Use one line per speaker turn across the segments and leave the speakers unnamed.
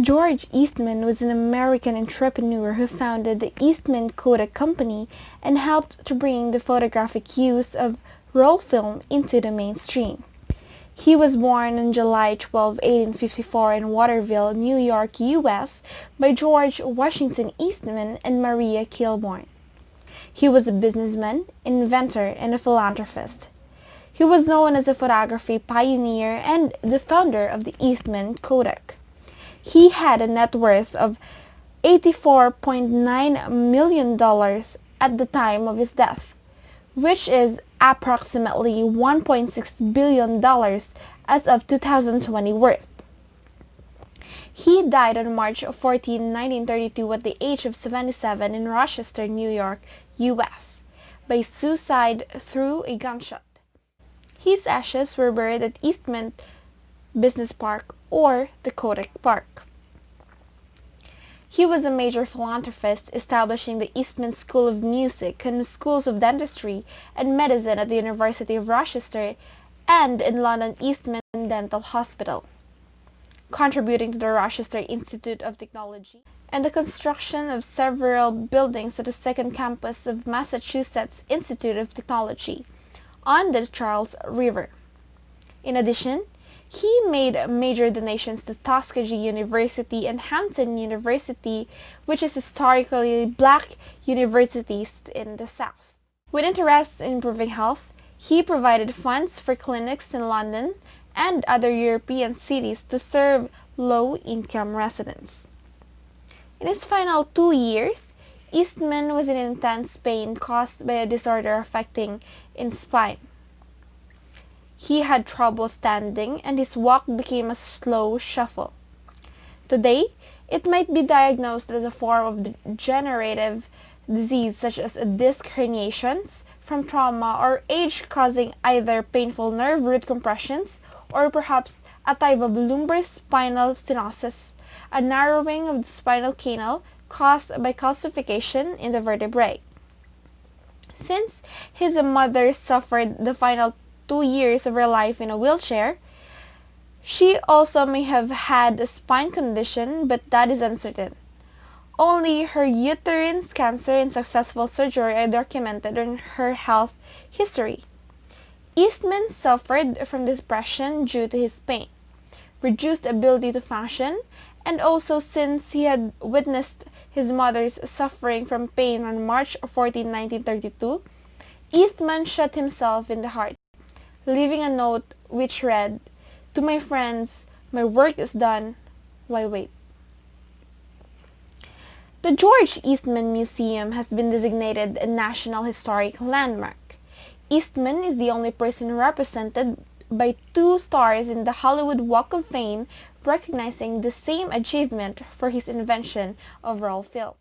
George Eastman was an American entrepreneur who founded the Eastman Kodak Company and helped to bring the photographic use of roll film into the mainstream. He was born on July 12, 1854 in Waterville, New York, U.S. by George Washington Eastman and Maria Kilbourne. He was a businessman, inventor, and a philanthropist. He was known as a photography pioneer and the founder of the Eastman Kodak. He had a net worth of $84.9 million at the time of his death, which is approximately $1.6 billion as of 2020 worth. He died on March 14, 1932 at the age of 77 in Rochester, New York, U.S., by suicide through a gunshot. His ashes were buried at Eastman Business Park or the Kodak Park. He was a major philanthropist, establishing the Eastman School of Music and schools of dentistry and medicine at the University of Rochester and in London Eastman Dental Hospital, contributing to the Rochester Institute of Technology and the construction of several buildings at the second campus of Massachusetts Institute of Technology on the Charles River. In addition, he made major donations to Tuskegee University and Hampton University, which is historically black universities in the South. With interest in improving health, he provided funds for clinics in London and other European cities to serve low-income residents. In his final 2 years, Eastman was in intense pain caused by a disorder affecting his spine. He had trouble standing and his walk became a slow shuffle. Today, it might be diagnosed as a form of degenerative disease such as disc herniations from trauma or age causing either painful nerve root compressions or perhaps a type of lumbar spinal stenosis, a narrowing of the spinal canal caused by calcification in the vertebrae. Since his mother suffered the final 2 years of her life in a wheelchair, she also may have had a spine condition, but that is uncertain. Only her uterine cancer and successful surgery are documented in her health history. Eastman suffered from depression due to his pain, reduced ability to function, and also since he had witnessed his mother's suffering from pain on March 14, 1932, Eastman shot himself in the heart, leaving a note which read, "To my friends, my work is done. Why wait?" The George Eastman Museum has been designated a National Historic Landmark. Eastman is the only person represented by 2 stars in the Hollywood Walk of Fame, recognizing the same achievement for his invention of roll film.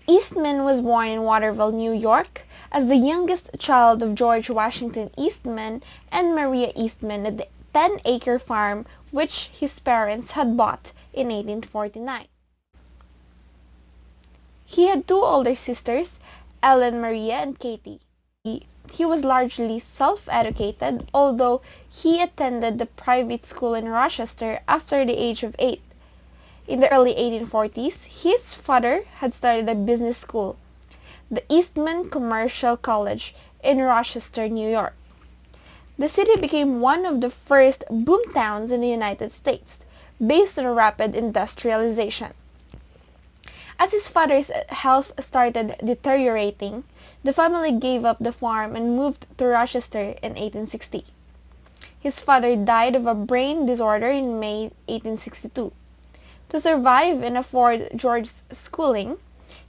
Eastman was born in Waterville, New York, as the youngest child of George Washington Eastman and Maria Eastman at the 10-acre farm which his parents had bought in 1849. He had 2 older sisters, Ellen Maria and Katie. He was largely self-educated, although he attended the private school in Rochester after the age of 8. In the early 1840s, his father had started a business school, the Eastman Commercial College in Rochester, New York. The city became one of the first boomtowns in the United States, based on rapid industrialization. As his father's health started deteriorating, the family gave up the farm and moved to Rochester in 1860. His father died of a brain disorder in May 1862. To survive and afford George's schooling,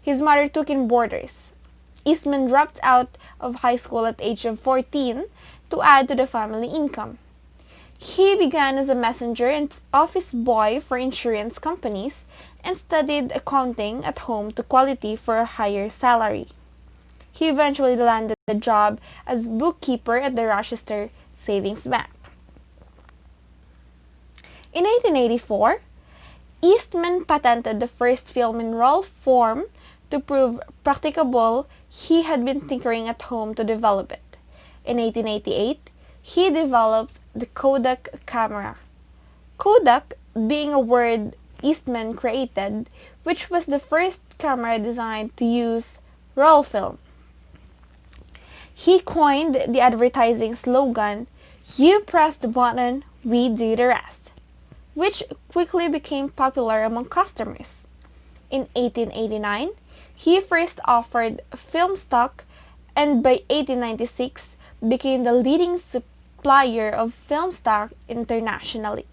his mother took in boarders. Eastman dropped out of high school at the age of 14 to add to the family income. He began as a messenger and office boy for insurance companies and studied accounting at home to quality for a higher salary. He eventually landed a job as bookkeeper at the Rochester Savings Bank. In 1884, Eastman patented the first film in roll form to prove practicable. He had been tinkering at home to develop it. In 1888, he developed the Kodak camera. Kodak being a word Eastman created, which was the first camera designed to use roll film. He coined the advertising slogan, "You press the button, we do the rest," which quickly became popular among customers. In 1889, he first offered film stock, and by 1896 became the leading supplier of film stock internationally.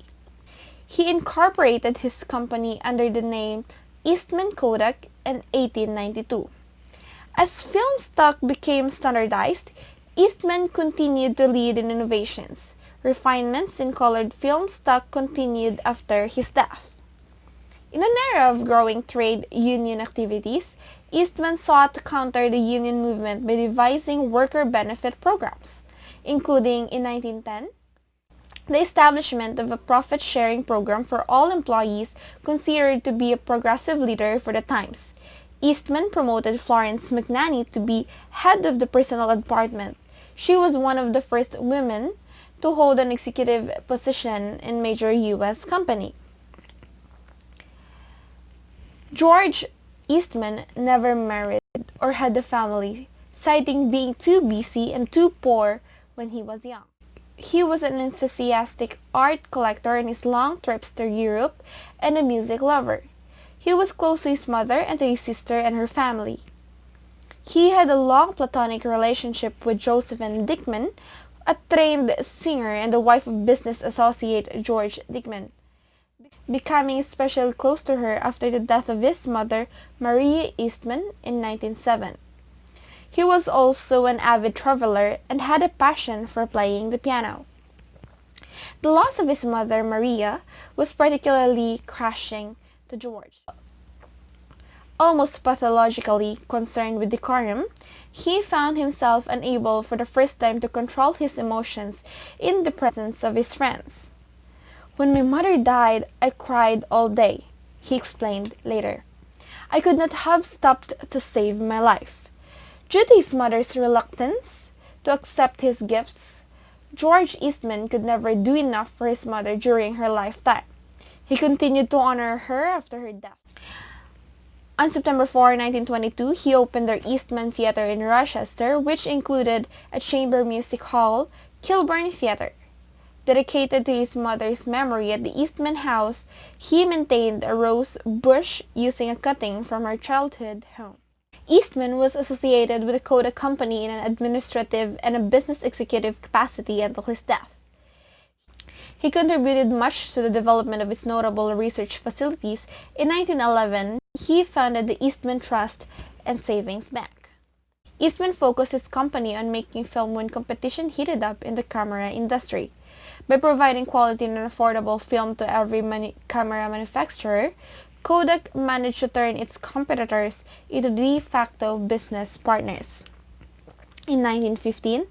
He incorporated his company under the name Eastman Kodak in 1892. As film stock became standardized, Eastman continued to lead in innovations. Refinements in colored film stock continued after his death. In an era of growing trade union activities, Eastman sought to counter the union movement by devising worker benefit programs, including in 1910, the establishment of a profit-sharing program for all employees, considered to be a progressive leader for the times. Eastman promoted Florence McNaney to be head of the personnel department. She was one of the first women to hold an executive position in major U.S. company. George Eastman never married or had a family, citing being too busy and too poor when he was young. He was an enthusiastic art collector in his long trips to Europe and a music lover. He was close to his mother and to his sister and her family. He had a long platonic relationship with Josephine Dickman, a trained singer and the wife of business associate George Dickman, becoming especially close to her after the death of his mother, Maria Eastman, in 1907. He was also an avid traveler and had a passion for playing the piano. The loss of his mother, Maria, was particularly crushing to George. Almost pathologically concerned with decorum, he found himself unable for the first time to control his emotions in the presence of his friends. "When my mother died, I cried all day," he explained later. "I could not have stopped to save my life." Due to his mother's reluctance to accept his gifts, George Eastman could never do enough for his mother during her lifetime. He continued to honor her after her death. On September 4, 1922, he opened the Eastman Theater in Rochester, which included a chamber music hall, Kilburn Theater. Dedicated to his mother's memory at the Eastman House, he maintained a rose bush using a cutting from her childhood home. Eastman was associated with the Kodak company in an administrative and a business executive capacity until his death. He contributed much to the development of its notable research facilities. In 1911, he founded the Eastman Trust and Savings Bank. Eastman focused his company on making film when competition heated up in the camera industry. By providing quality and affordable film to every camera manufacturer, Kodak managed to turn its competitors into de facto business partners. In 1915,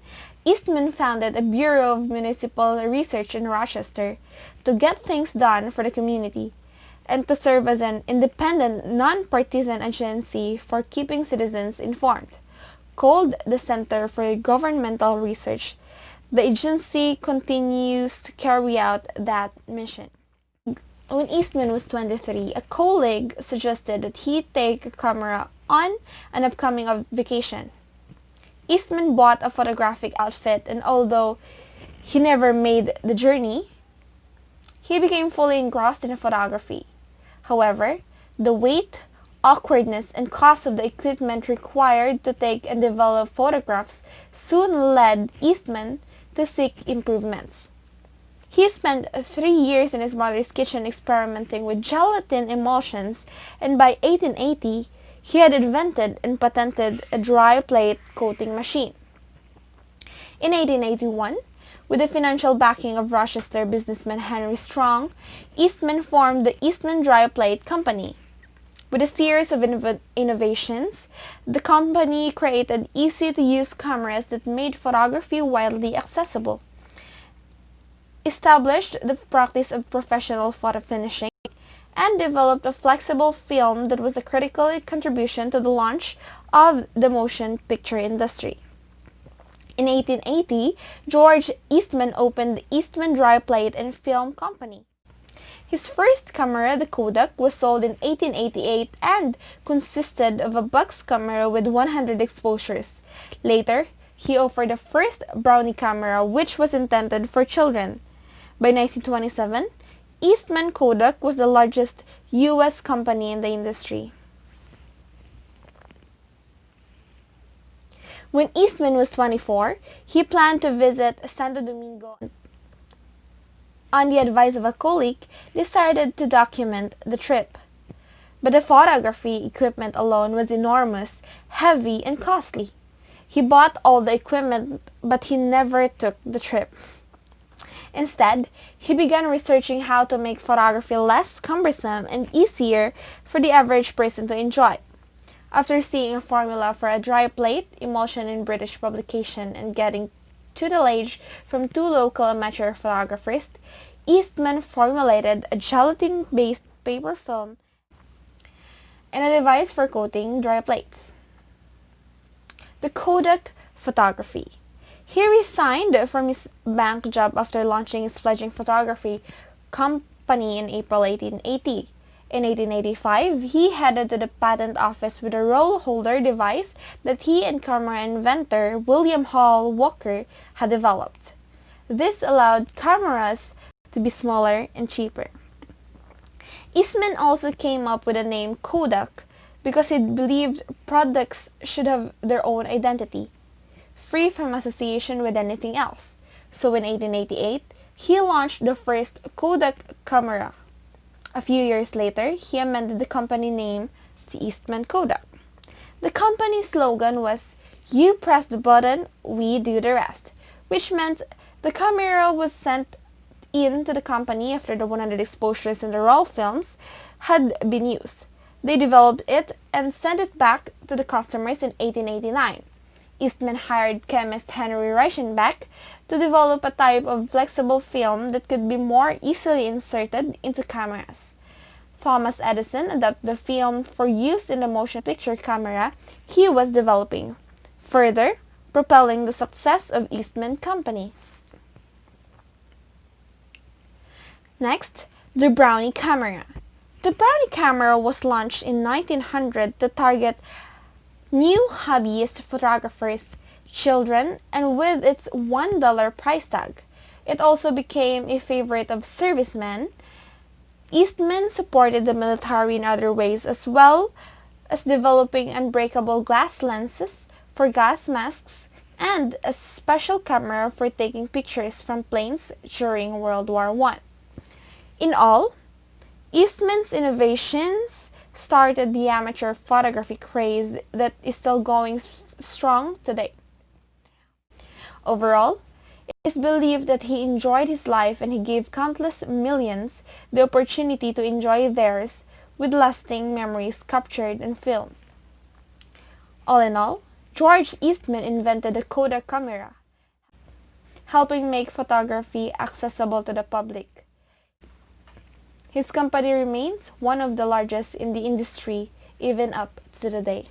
Eastman founded a Bureau of Municipal Research in Rochester to get things done for the community and to serve as an independent, non-partisan agency for keeping citizens informed. Called the Center for Governmental Research, the agency continues to carry out that mission. When Eastman was 23, a colleague suggested that he take a camera on an upcoming vacation. Eastman bought a photographic outfit, and although he never made the journey, he became fully engrossed in photography. However, the weight, awkwardness, and cost of the equipment required to take and develop photographs soon led Eastman to seek improvements. He spent 3 years in his mother's kitchen experimenting with gelatin emulsions, and by 1880, he had invented and patented a dry plate coating machine. In 1881, with the financial backing of Rochester businessman Henry Strong, Eastman formed the Eastman Dry Plate Company. With a series of innovations, the company created easy-to-use cameras that made photography widely accessible, established the practice of professional photo finishing, and developed a flexible film that was a critical contribution to the launch of the motion picture industry. In 1880, George Eastman opened the Eastman Dry Plate and Film Company. His first camera, the Kodak, was sold in 1888 and consisted of a box camera with 100 exposures. Later, he offered the first Brownie camera, which was intended for children. By 1927, Eastman Kodak was the largest U.S. company in the industry. When Eastman was 24, he planned to visit Santo Domingo. On the advice of a colleague, decided to document the trip. But the photography equipment alone was enormous, heavy, and costly. He bought all the equipment, but he never took the trip. Instead, he began researching how to make photography less cumbersome and easier for the average person to enjoy. After seeing a formula for a dry plate emulsion in British publication and getting tutelage from two local amateur photographers, Eastman formulated a gelatin-based paper film and a device for coating dry plates. The Kodak photography. He resigned from his bank job after launching his fledgling photography company in April 1880. In 1885, he headed to the patent office with a roll holder device that he and camera inventor William Hall Walker had developed. This allowed cameras to be smaller and cheaper. Eastman also came up with the name Kodak because he believed products should have their own identity, free from association with anything else. So in 1888, he launched the first Kodak camera. A few years later, he amended the company name to Eastman Kodak. The company's slogan was, "You press the button, we do the rest," which meant the camera was sent in to the company after the 100 exposures in the roll films had been used. They developed it and sent it back to the customers in 1889. Eastman hired chemist Henry Reichenbach to develop a type of flexible film that could be more easily inserted into cameras. Thomas Edison adopted the film for use in the motion picture camera he was developing, further propelling the success of Eastman Company. Next, the Brownie camera. The Brownie camera was launched in 1900 to target new hobbyist photographers, children, and with its $1 price tag, it also became a favorite of servicemen. Eastman supported the military in other ways as well as developing unbreakable glass lenses for gas masks and a special camera for taking pictures from planes during World War I. In all, Eastman's innovations started the amateur photography craze that is still going strong today. Overall, it is believed that he enjoyed his life and he gave countless millions the opportunity to enjoy theirs with lasting memories captured in film. All in all, George Eastman invented the Kodak camera, helping make photography accessible to the public. His company remains one of the largest in the industry even up to today.